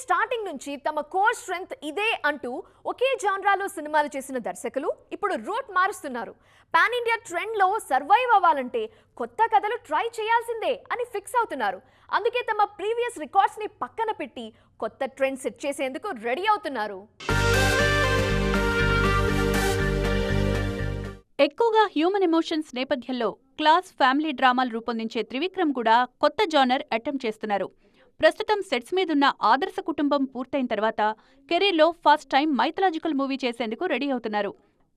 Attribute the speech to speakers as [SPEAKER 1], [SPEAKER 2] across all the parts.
[SPEAKER 1] Starting నుంచి తమ core strength ఇదే అంటూ ఒకే జాన్రాలో సినిమాలు చేసిన దర్శకులు ఇప్పుడు రూట్ మారుస్తున్నారు. పాన్ ఇండియా ట్రెండ్ లో సర్వైవ్ అవ్వాలంటే కొత్త కథలు ట్రై చేయాల్సిందే అని ఫిక్స్ అవుతున్నారు. అందుకే తమ ప్రీవియస్ రికార్డ్స్ ని పక్కన పెట్టి కొత్త ట్రెండ్ సెట్ చేసేందుకు రెడీ అవుతున్నారు.
[SPEAKER 2] ఎక్కువగా హ్యూమన్ ఎమోషన్స్ నేపథ్యంలో క్లాస్ ఫ్యామిలీ డ్రామాలు రూపొందించే త్రివిక్రమ్ కూడా కొత్త జానర్ అటెంప్ట్ చేస్తున్నారు. ప్రస్తుతం సెట్స్ మీదున్న ఆదర్శ కుటుంబం పూర్తయిన తర్వాత కెరీర్లో ఫస్ట్ టైం మైథలాజికల్ మూవీ చేసేందుకు రెడీ అవుతున్నారు.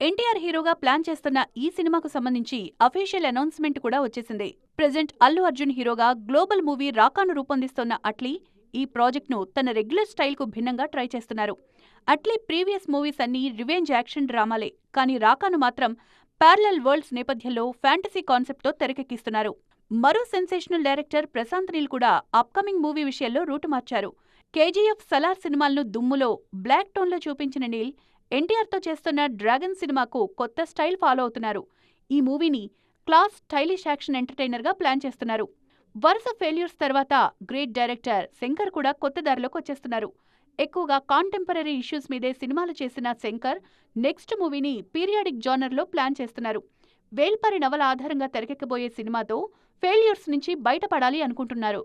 [SPEAKER 2] ఎన్టీఆర్ హీరోగా ప్లాన్ చేస్తున్న ఈ సినిమాకు సంబంధించి అఫీషియల్ అనౌన్స్మెంట్ కూడా వచ్చేసింది. ప్రెజెంట్ అల్లు అర్జున్ హీరోగా గ్లోబల్ మూవీ రాకాను రూపొందిస్తున్న అట్లీ ఈ ప్రాజెక్ట్ను తన రెగ్యులర్ స్టైల్కు భిన్నంగా ట్రై చేస్తున్నారు. అట్లీ ప్రీవియస్ మూవీస్ అన్నీ రివెంజ్ యాక్షన్ డ్రామాలే, కానీ రాకాను మాత్రం ప్యారలల్ వరల్డ్స్ నేపథ్యంలో ఫ్యాంటసీ కాన్సెప్ట్తో తెరకెక్కిస్తున్నారు. మరో సెన్సేషనల్ డైరెక్టర్ ప్రశాంత్ నీల్ కూడా అప్కమింగ్ మూవీ విషయంలో రూటు మార్చారు. కేజీఎఫ్, సలార్ సినిమాలను దుమ్ములో బ్లాక్ టోన్లో చూపించిన నీల్ ఎన్టీఆర్తో చేస్తున్న డ్రాగన్ సినిమాకు కొత్త స్టైల్ ఫాలో అవుతున్నారు. ఈ మూవీని క్లాస్ స్టైలిష్ యాక్షన్ ఎంటర్టైనర్గా ప్లాన్ చేస్తున్నారు. వరుస ఫెయిల్యూర్స్ తర్వాత గ్రేట్ డైరెక్టర్ శంకర్ కూడా కొత్త దారిలోకి వచ్చేస్తున్నారు. ఎక్కువగా కాంటెంపరీ ఇష్యూస్ మీదే సినిమాలు చేసిన శంకర్ నెక్స్ట్ మూవీని పీరియాడిక్ జానర్లో ప్లాన్ చేస్తున్నారు. వేల్పరి నవల ఆధారంగా తెరకెక్కబోయే సినిమాతో ఫెయిల్యూర్స్ నుంచి బయటపడాలి అనుకుంటున్నారు.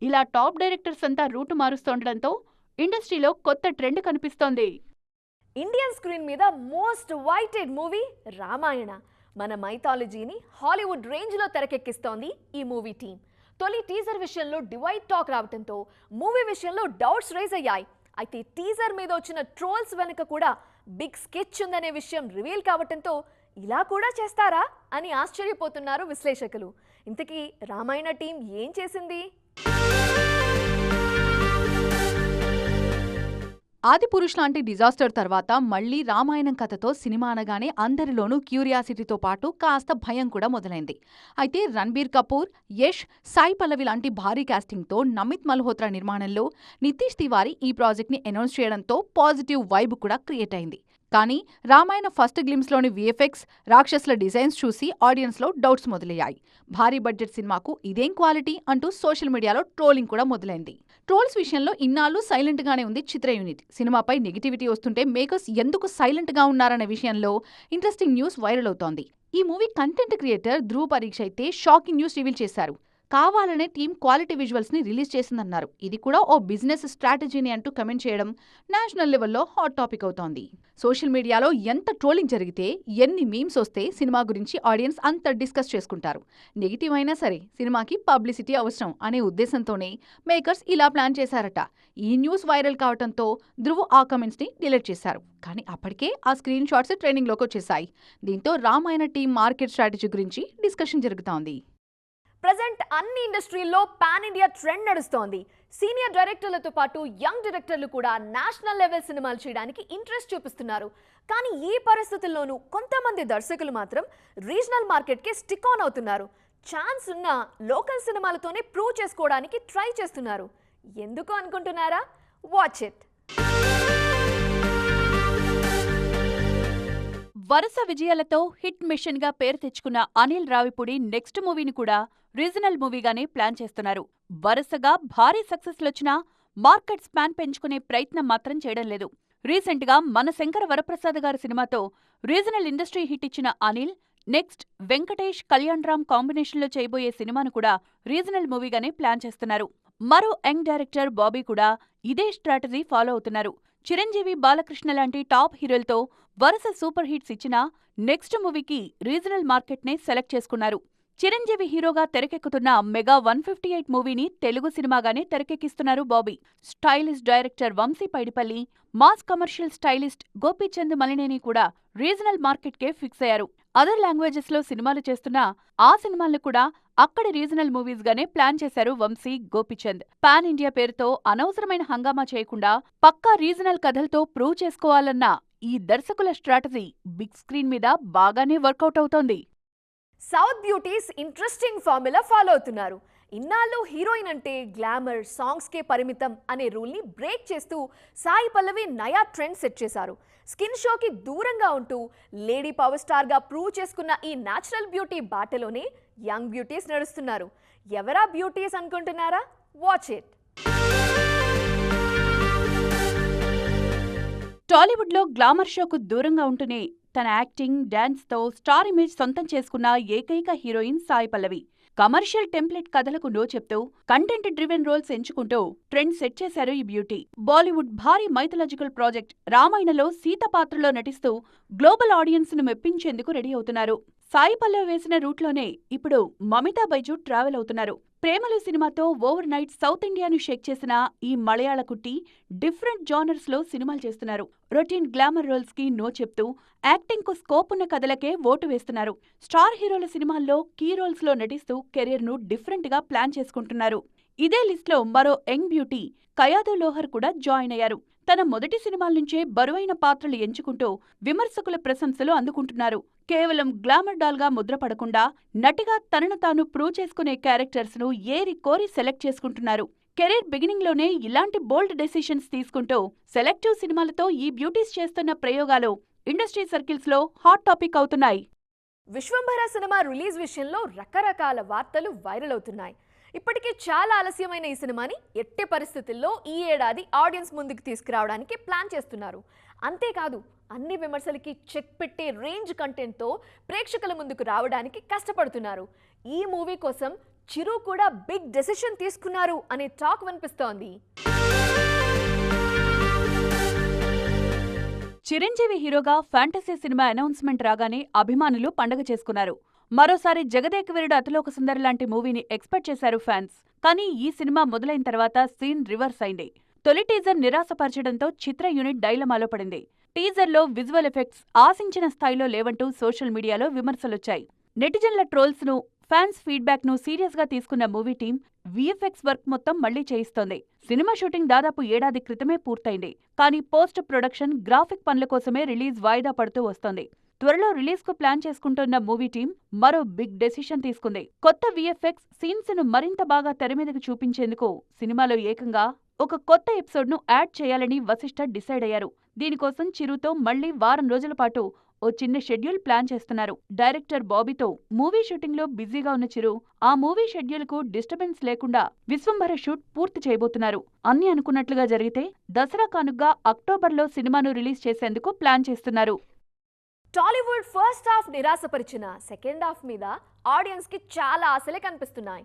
[SPEAKER 2] ఇలా టాప్ డైరెక్టర్స్ అంతా రూటు మారుస్తుండటంతో ఇండస్ట్రీలో కొత్త ట్రెండ్ కనిపిస్తోంది.
[SPEAKER 1] ఇండియన్ స్క్రీన్ మీద మోస్ట్ వైటెడ్ మూవీ రామాయణ. మన మైథాలజీని హాలీవుడ్ రేంజ్లో తెరకెక్కిస్తోంది ఈ మూవీ టీం. తొలి టీజర్ విషయంలో డివైడ్ టాక్ రావడంతో మూవీ విషయంలో డౌట్స్ రైజ్ అయ్యాయి. అయితే టీజర్ మీద వచ్చిన ట్రోల్స్ వెనుక కూడా బిగ్ స్కెచ్ ఉందనే విషయం రివీల్ కావడంతో ఇలా కూడా చేస్తారా అని ఆశ్చర్యపోతున్నారు విశ్లేషకులు. ఇంతకీ రామాయణ టీం ఏం చేసింది?
[SPEAKER 3] ఆదిపురుష్ లాంటి డిజాస్టర్ తర్వాత మళ్లీ రామాయణం కథతో సినిమా అనగానే అందరిలోనూ క్యూరియాసిటీతో పాటు కాస్త భయం కూడా మొదలైంది. అయితే రణ్బీర్ కపూర్, యష్, సాయి పల్లవి లాంటి భారీ కాస్టింగ్తో నమిత్ మల్హోత్రా నిర్మాణంలో నితీష్ తివారీ ఈ ప్రాజెక్ట్ని అనౌన్స్ చేయడంతో పాజిటివ్ వైబ్ కూడా క్రియేట్ అయింది. కానీ రామాయణ ఫస్ట్ గ్లిమ్స్లోని విఎఫ్ఎక్స్, రాక్షసుల డిజైన్స్ చూసి ఆడియన్స్లో డౌట్స్ మొదలయ్యాయి. భారీ బడ్జెట్ సినిమాకు ఇదేం క్వాలిటీ అంటూ సోషల్ మీడియాలో ట్రోలింగ్ కూడా మొదలైంది. ట్రోల్స్ విషయంలో ఇన్నాళ్ళు సైలెంట్గానే ఉంది చిత్ర యూనిట్. సినిమాపై నెగిటివిటీ వస్తుంటే మేకర్స్ ఎందుకు సైలెంట్గా ఉన్నారనే విషయంలో ఇంట్రెస్టింగ్ న్యూస్ వైరల్ అవుతోంది. ఈ మూవీ కంటెంట్ క్రియేటర్ ధ్రువ్ పరీక్ష అయితే షాకింగ్ న్యూస్ రివీల్ చేశారు. కావాలనే టీం క్వాలిటీ విజువల్స్ ని రిలీజ్ చేసిందన్నారు. ఇది కూడా ఓ బిజినెస్ స్ట్రాటజీని అంటూ కమెంట్ చేయడం నేషనల్ లెవెల్లో హాట్ టాపిక్ అవుతోంది. సోషల్ మీడియాలో ఎంత ట్రోలింగ్ జరిగితే, ఎన్ని మీమ్స్ వస్తే సినిమా గురించి ఆడియన్స్ అంత డిస్కస్ చేసుకుంటారు. నెగిటివ్ అయినా సరే సినిమాకి పబ్లిసిటీ అవసరం అనే ఉద్దేశంతోనే మేకర్స్ ఇలా ప్లాన్ చేశారట. ఈ న్యూస్ వైరల్ కావడంతో ధ్రువ్ ఆ కమెంట్స్ ని డిలీట్ చేశారు. కానీ అప్పటికే ఆ స్క్రీన్ షాట్స్ ట్రెండింగ్లోకి వచ్చేశాయి. దీంతో రామాయణ టీం మార్కెట్ స్ట్రాటజీ గురించి డిస్కషన్ జరుగుతోంది.
[SPEAKER 1] ప్రజెంట్ అన్ని ఇండస్ట్రీల్లో పాన్ ఇండియా ట్రెండ్ నడుస్తోంది. సీనియర్ డైరెక్టర్లతో పాటు యంగ్ డైరెక్టర్లు కూడా నేషనల్ లెవెల్ సినిమాలు చేయడానికి ఇంట్రెస్ట్ చూపిస్తున్నారు. కానీ ఈ పరిస్థితుల్లోనూ కొంతమంది దర్శకులు మాత్రం రీజనల్ మార్కెట్కి స్టిక్ ఆన్ అవుతున్నారు. ఛాన్స్ ఉన్న లోకల్ సినిమాలతోనే ప్రూవ్ చేసుకోవడానికి ట్రై చేస్తున్నారు. ఎందుకు అనుకుంటున్నారా? Watch it.
[SPEAKER 2] వరుస విజయాలతో హిట్ మిషన్ గా పేరు తెచ్చుకున్న అనిల్ రావిపూడి నెక్స్ట్ మూవీని కూడా రీజనల్ మూవీగానే ప్లాన్ చేస్తున్నారు. వరుసగా భారీ సక్సెస్లొచ్చినా మార్కెట్ స్పాన్ పెంచుకునే ప్రయత్నం మాత్రం చేయడం లేదు. రీసెంట్ గా మన శంకర వరప్రసాద్ గారి సినిమాతో రీజనల్ ఇండస్ట్రీ హిట్ ఇచ్చిన అనిల్ నెక్స్ట్ వెంకటేష్, కళ్యాణ్ రామ్ కాంబినేషన్లో చేయబోయే సినిమాను కూడా రీజనల్ మూవీగానే ప్లాన్ చేస్తున్నారు. మరో యంగ్ డైరెక్టర్ బాబీ కూడా ఇదే స్ట్రాటజీ ఫాలో అవుతున్నారు. చిరంజీవి, బాలకృష్ణ లాంటి టాప్ హీరోలతో వరుస సూపర్ హిట్స్ ఇచ్చినా నెక్స్ట్ మూవీకి రీజనల్ మార్కెట్నే సెలెక్ట్ చేసుకున్నారు. చిరంజీవి హీరోగా తెరకెక్కుతున్న మెగా 158 మూవీని తెలుగు సినిమాగానే తెరకెక్కిస్తున్నారు Bobby. Stylish director Vamsi Paidipally, mass commercial stylist Gopichand Malineni కూడా రీజనల్ మార్కెట్కే ఫిక్స్ అయ్యారు. అదర్ లాంగ్వేజెస్ లో సినిమాలు చేస్తున్న ఆ సినిమాలను కూడా అక్కడి రీజనల్ మూవీస్ గానే ప్లాన్ చేశారు వంశీ, గోపీచంద్. పాన్ ఇండియా పేరుతో అనవసరమైన హంగామా చేయకుండా పక్కా రీజనల్ కథలతో ప్రూవ్ చేసుకోవాలన్న ఈ దర్శకుల స్ట్రాటజీ బిగ్ స్క్రీన్ మీద బాగానే వర్కౌట్ అవుతోంది.
[SPEAKER 1] South beauties interesting formula follow అవుతున్నారు. ఇన్నాళ్ళు హీరోయిన్ అంటే గ్లామర్, సాంగ్స్కే పరిమితం అనే రూల్ని బ్రేక్ చేస్తూ సాయి పల్లవి నయా ట్రెండ్ సెట్ చేశారు. స్కిన్ షోకి దూరంగా ఉంటూ లేడీ పవర్ స్టార్గా ప్రూవ్ చేసుకున్న ఈ న్యాచురల్ బ్యూటీ బాటలోనే యంగ్ బ్యూటీస్ నడుస్తున్నారు. ఎవరా బ్యూటీస్ అనుకుంటున్నారా? Watch it.
[SPEAKER 2] టాలీవుడ్లో గ్లామర్ షోకు దూరంగా ఉంటూనే తన యాక్టింగ్, డాన్స్తో స్టార్ ఇమేజ్ సొంతం చేసుకున్న ఏకైక heroine Sai Pallavi. Commercial template కథలకు నో చెప్తూ కంటెంట్ డ్రివెన్ రోల్స్ ఎంచుకుంటూ ట్రెండ్ సెట్ చేశారు ఈ బ్యూటీ. బాలీవుడ్ భారీ మైథలాజికల్ ప్రాజెక్ట్ రామాయణలో సీత పాత్రలో నటిస్తూ గ్లోబల్ ఆడియన్స్ ను మెప్పించేందుకు రెడీ అవుతున్నారు. సాయి పల్లవి వేసిన రూట్లోనే ఇప్పుడు మమితా బైజు ట్రావెల్ అవుతున్నారు. ప్రేమలు సినిమాతో ఓవర్ నైట్ సౌత్ ఇండియాను షేక్ చేసిన ఈ మలయాళ కుట్టి డిఫరెంట్ జానర్స్ లో సినిమాలు చేస్తున్నారు. రొటీన్ గ్లామర్ రోల్స్ కి నో చెప్తూ యాక్టింగ్ కు స్కోప్ ఉన్న కథలకే ఓటు వేస్తున్నారు. స్టార్ హీరోల సినిమాల్లో కీ రోల్స్ లో నటిస్తూ కెరీర్ ను డిఫరెంట్ గా ప్లాన్ చేసుకుంటున్నారు. ఇదే లిస్ట్ లో మరో యంగ్ బ్యూటీ కయాదు లోహర్ కూడా జాయిన్ అయ్యారు. తన మొదటి సినిమాల నుంచే బరువైన పాత్రలు ఎంచుకుంటూ విమర్శకుల ప్రశంసలు అందుకుంటున్నారు. కేవలం గ్లామర్ డాల్ గా ముద్రపడకుండా నటిగా తనను తాను ప్రూవ్ చేసుకునే క్యారెక్టర్స్ ను ఏరి కోరి సెలెక్ట్ చేసుకుంటున్నారు. కెరీర్ బిగినింగ్ లోనే ఇలాంటి బోల్డ్ డెసిషన్స్ తీసుకుంటూ సెలెక్టివ్ సినిమాలతో ఈ బ్యూటీస్ చేస్తున్న ప్రయోగాలు ఇండస్ట్రీ సర్కిల్స్ లో హాట్ టాపిక్ అవుతున్నాయి.
[SPEAKER 1] విశ్వంభర సినిమా రిలీజ్ విషయంలో రకరకాల వార్తలు వైరల్ అవుతున్నాయి. ఇప్పటికీ చాలా ఆలస్యమైన ఈ సినిమాని ఎట్టి పరిస్థితుల్లో ఈ ఏడాది ఆడియన్స్ ముందుకు తీసుకురావడానికి ప్లాన్ చేస్తున్నారు. అంతేకాదు అన్ని విమర్శలకి చెక్ పెట్టే రేంజ్ కంటెంట్తో ప్రేక్షకుల ముందుకు రావడానికి కష్టపడుతున్నారు. ఈ మూవీ కోసం చిరు కూడా బిగ్ డెసిషన్ తీసుకున్నారు అనే టాక్ వినిపిస్తోంది.
[SPEAKER 2] చిరంజీవి హీరోగా ఫ్యాంటసీ సినిమా అనౌన్స్మెంట్ రాగానే అభిమానులు పండగ చేసుకున్నారు. మరోసారి జగదేకవీరుడు అతిలోక సుందరి లాంటి మూవీని ఎక్స్పెక్ట్ చేశారు ఫ్యాన్స్. కానీ ఈ సినిమా మొదలైన తర్వాత సీన్ రివర్స్ అయింది. తొలి టీజర్ నిరాశపరచడంతో చిత్ర యూనిట్ డైలమాలో పడింది. టీజర్లో విజువల్ ఎఫెక్ట్స్ ఆశించిన స్థాయిలో లేవంటూ సోషల్ మీడియాలో విమర్శలొచ్చాయి. నెటిజన్ల ట్రోల్స్ ను, ఫ్యాన్స్ ఫీడ్బ్యాక్ ను సీరియస్ గా తీసుకున్న మూవీ టీం విఎఫ్ఎక్స్ వర్క్ మొత్తం మళ్లీ చేయిస్తోంది. సినిమా షూటింగ్ దాదాపు ఏడాది క్రితమే పూర్తయింది. కానీ పోస్ట్ ప్రొడక్షన్, గ్రాఫిక్ పనుల కోసమే రిలీజ్ వాయిదా పడుతూ వస్తోంది. త్వరలో రిలీజ్ కు ప్లాన్ చేసుకుంటున్న మూవీ టీం మరో బిగ్ డెసిషన్ తీసుకుంది. కొత్త విఎఫ్ఎక్స్ సీన్స్ ను మరింత బాగా తెరమీదకు చూపించేందుకు సినిమాలో ఏకంగా ఒక కొత్త ఎపిసోడ్ ను యాడ్ చేయాలని వశిష్ఠ డిసైడ్ అయ్యారు. దీనికోసం చిరుతో మళ్లీ వారం రోజుల పాటు ఓ చిన్న షెడ్యూల్ ప్లాన్ చేస్తున్నారు. డైరెక్టర్ బాబీతో మూవీ షూటింగ్ లో బిజీగా ఉన్న చిరు ఆ మూవీ షెడ్యూల్ కు డిస్టర్బెన్స్ లేకుండా విశ్వంభర షూట్ పూర్తి చేయబోతున్నారు. అన్ని అనుకున్నట్లుగా జరిగితే దసరా కానుగ్గా అక్టోబర్లో సినిమాను రిలీజ్ చేసేందుకు ప్లాన్ చేస్తున్నారు.
[SPEAKER 1] టాలీవుడ్ ఫస్ట్ హాఫ్ నిరాశపరిచిన సెకండ్ హాఫ్ మీద ఆడియన్స్ కి చాలా ఆశలే కనిపిస్తున్నాయి.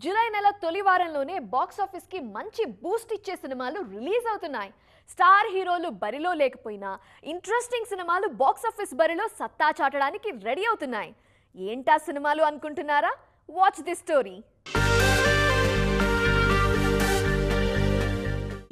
[SPEAKER 1] జూలై నెల తొలి వారంలోనే బాక్సాఫీస్ కి మంచి బూస్ట్ ఇచ్చే సినిమాలు రిలీజ్ అవుతున్నాయి. స్టార్ హీరోలు బరిలో లేకపోయినా ఇంట్రెస్టింగ్ సినిమాలు బాక్సాఫీస్ బరిలో సత్తా చాటడానికి రెడీ అవుతున్నాయి. ఏంటా సినిమాలు అనుకుంటున్నారా? Watch the story.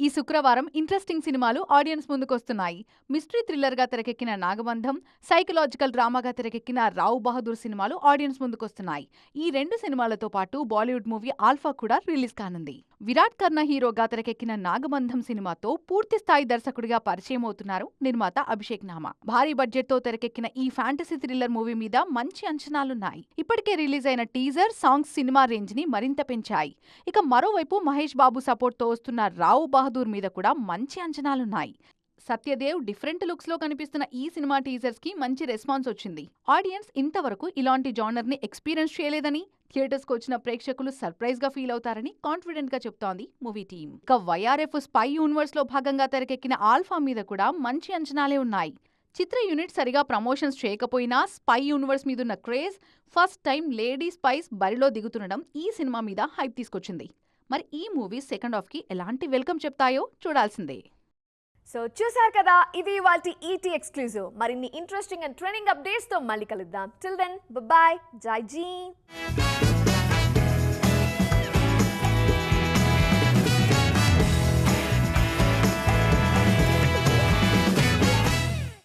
[SPEAKER 3] ఈ శుక్రవారం ఇంట్రెస్టింగ్ సినిమాలు ఆడియన్స్ ముందుకొస్తున్నాయి. మిస్టరీ థ్రిల్లర్గా తెరకెక్కిన నాగబంధం, సైకలాజికల్ డ్రామాగా తెరకెక్కిన రావు బహదూర్ సినిమాలు ఆడియన్స్ ముందుకొస్తున్నాయి. ఈ రెండు సినిమాలతో పాటు బాలీవుడ్ మూవీ ఆల్ఫా కూడా రిలీజ్ కానుంది. విరాట్ కర్ణ హీరోగా తెరకెక్కిన నాగబంధం సినిమాతో పూర్తి స్థాయి దర్శకుడిగా పరిచయం అవుతున్నారు నిర్మాత అభిషేక్ నామా. భారీ బడ్జెట్ తో తెరకెక్కిన ఈ ఫ్యాంటసీ థ్రిల్లర్ మూవీ మీద మంచి అంచనాలున్నాయి. ఇప్పటికే రిలీజ్ అయిన టీజర్, సాంగ్స్ సినిమా రేంజ్ ని మరింత పెంచాయి. ఇక మరోవైపు మహేష్ బాబు సపోర్ట్ తో వస్తున్న రావు బహదూర్ మీద కూడా మంచి అంచనాలున్నాయి. సత్యదేవ్ డిఫరెంట్ లుక్స్ లో కనిపిస్తున్న ఈ సినిమా టీజర్స్ కి మంచి రెస్పాన్స్ వచ్చింది. ఆడియన్స్ ఇంతవరకు ఇలాంటి జానర్ ని ఎక్స్పీరియన్స్ చేయలేదని, థియేటర్స్ కు వచ్చిన ప్రేక్షకులు సర్ప్రైజ్ గా ఫీల్ అవుతారని కాన్ఫిడెంట్ గా చెప్తోంది మూవీ టీం. ఇక వైఆర్ఎఫ్ స్పై యూనివర్స్ లో భాగంగా తెరకెక్కిన ఆల్ఫా మీద కూడా మంచి అంచనాలే ఉన్నాయి. చిత్ర యూనిట్ సరిగా ప్రమోషన్స్ చేయకపోయినా స్పై యూనివర్స్ మీదున్న craze, first time lady spice బరిలో దిగుతుండడం ఈ సినిమా మీద హైప్ తీసుకొచ్చింది. మరి ఈ మూవీ సెకండ్ హాఫ్ కి ఎలాంటి వెల్కమ్ చెప్తాయో చూడాల్సిందే.
[SPEAKER 1] సో చూసారు కదా, ఇది ఇవాల్టి ఈటీ ఎక్స్క్లూజివ్. మరిన్ని ఇంట్రెస్టింగ్ అండ్ ట్రెండింగ్ అప్డేట్స్ తో మళ్ళీ కలుద్దాం. టిల్ దెన్ బాయ్, జై జీ.